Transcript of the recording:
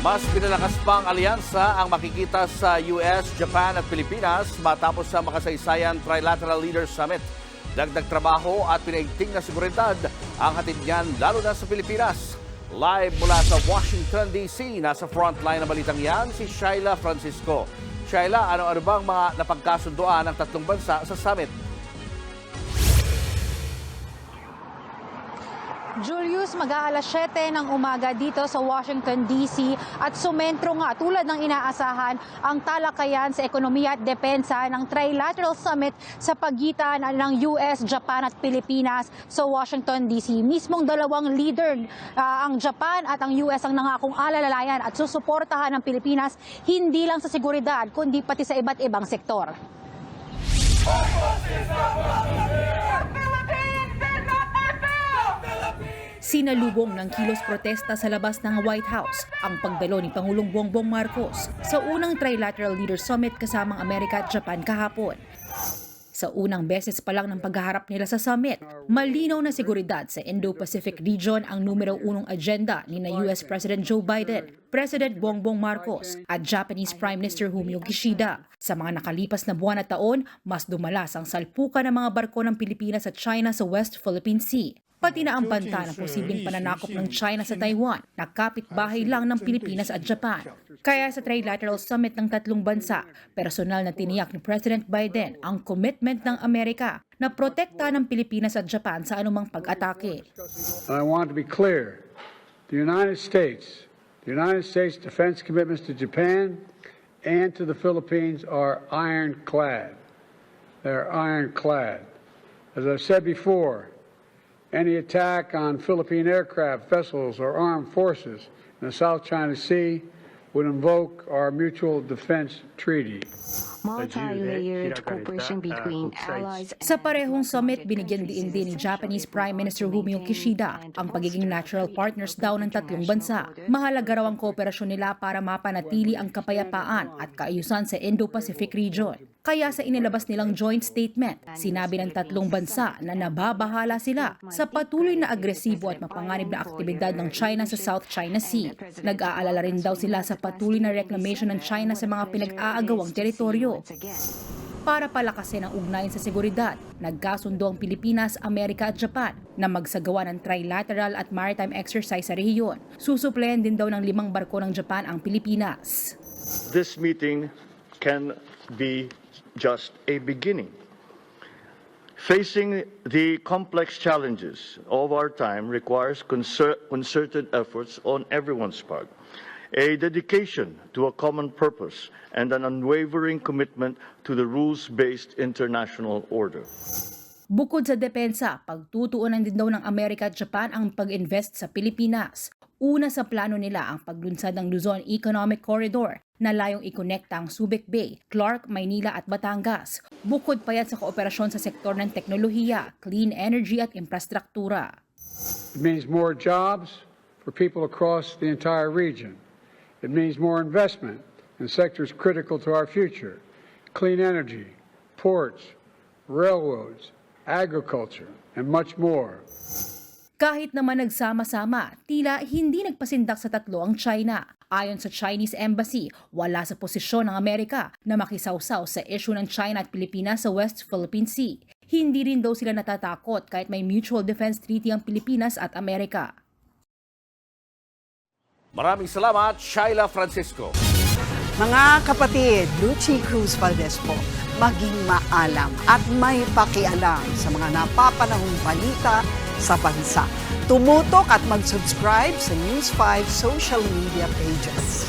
Mas pinalakas pang alyansa ang makikita sa US, Japan at Pilipinas matapos sa makasaysayan Trilateral Leaders Summit. Dagdag trabaho at pinaigting na seguridad ang hatid niyan lalo na sa Pilipinas. Live mula sa Washington, D.C., nasa frontline ng balitang yan si Shaila Francisco. Shaila, ano-ano bang mga napagkasunduan ng tatlong bansa sa summit? Julius, mag-aalas 7 ng umaga dito sa Washington, D.C. at sumentro nga tulad ng inaasahan ang talakayan sa ekonomiya at depensa ng Trilateral Summit sa pagitan ng US, Japan at Pilipinas sa Washington, D.C. Mismong dalawang leader, ang Japan at ang US ang nangakong alalayan at susuportahan ng Pilipinas hindi lang sa seguridad kundi pati sa iba't ibang sektor. Sinalubong ng kilos protesta sa labas ng White House ang pagdalo ni Pangulong Bongbong Marcos sa unang Trilateral Leaders Summit kasamang Amerika at Japan kahapon. Sa unang beses pa lang ng paghaharap nila sa summit, malinaw na seguridad sa Indo-Pacific region ang numero unong agenda ni na US President Joe Biden, President Bongbong Marcos at Japanese Prime Minister Fumio Kishida. Sa mga nakalipas na buwan at taon, mas dumalas ang salpukan ng mga barko ng Pilipinas at China sa West Philippine Sea. Pati na ang banta ng posibleng pananakop ng China sa Taiwan na kapitbahay lang ng Pilipinas at Japan. Kaya sa Trilateral Summit ng tatlong bansa, personal na tiniyak ni President Biden ang commitment ng Amerika na protekta ng Pilipinas at Japan sa anumang pag-atake. I want to be clear. The United States defense commitments to Japan and to the Philippines are ironclad. They're ironclad. As I've said before, any attack on Philippine aircraft, vessels, or armed forces in the South China Sea would invoke our Mutual Defense Treaty. Multi-layered cooperation between allies. Sa parehong summit, binigyan din ni Japanese Prime Minister Fumio Kishida ang pagiging natural partners daw ng tatlong bansa. Mahalaga raw ang kooperasyon nila para mapanatili ang kapayapaan at kaayusan sa Indo-Pacific region. Kaya sa inilabas nilang joint statement, sinabi ng tatlong bansa na nababahala sila sa patuloy na agresibo at mapanganib na aktibidad ng China sa South China Sea. Nag-aalala rin daw sila sa patuloy na reclamation ng China sa mga pinag-aagawang teritoryo. Para palakasin ang ugnayan sa seguridad, nagkasundo ang Pilipinas, Amerika at Japan na magsagawa ng trilateral at maritime exercise sa rehiyon. Susuplehan din daw ng 5 barko ng Japan ang Pilipinas. This meeting can be just a beginning. Facing the complex challenges of our time requires concerted efforts on everyone's part, a dedication to a common purpose, and an unwavering commitment to the rules-based international order. Bukod sa depensa, pagtutuunan din daw ng Amerika at Japan ang pag-invest sa Pilipinas. Una sa plano nila ang paglunsad ng Luzon Economic Corridor na layong ikonekta ang Subic Bay, Clark, Maynila at Batangas. Bukod pa yan sa kooperasyon sa sektor ng teknolohiya, clean energy at infrastruktura. It means more jobs for people across the entire region. It means more investment in sectors critical to our future: clean energy, ports, railroads, agriculture, and much more. Kahit naman nagsama-sama, tila hindi nagpasindak sa tatlo ang China. Ayon sa Chinese Embassy, wala sa posisyon ng Amerika na makisawsaw sa issue ng China at Pilipinas sa West Philippine Sea. Hindi rin daw sila natatakot kahit may mutual defense treaty ang Pilipinas at Amerika. Maraming salamat, Shaila Francisco. Mga kapatid, Lucy Cruz Valdez po, maging maalam at may pakialam sa mga napapanahong balita sa bansa. Tumutok at mag-subscribe sa News 5 social media pages.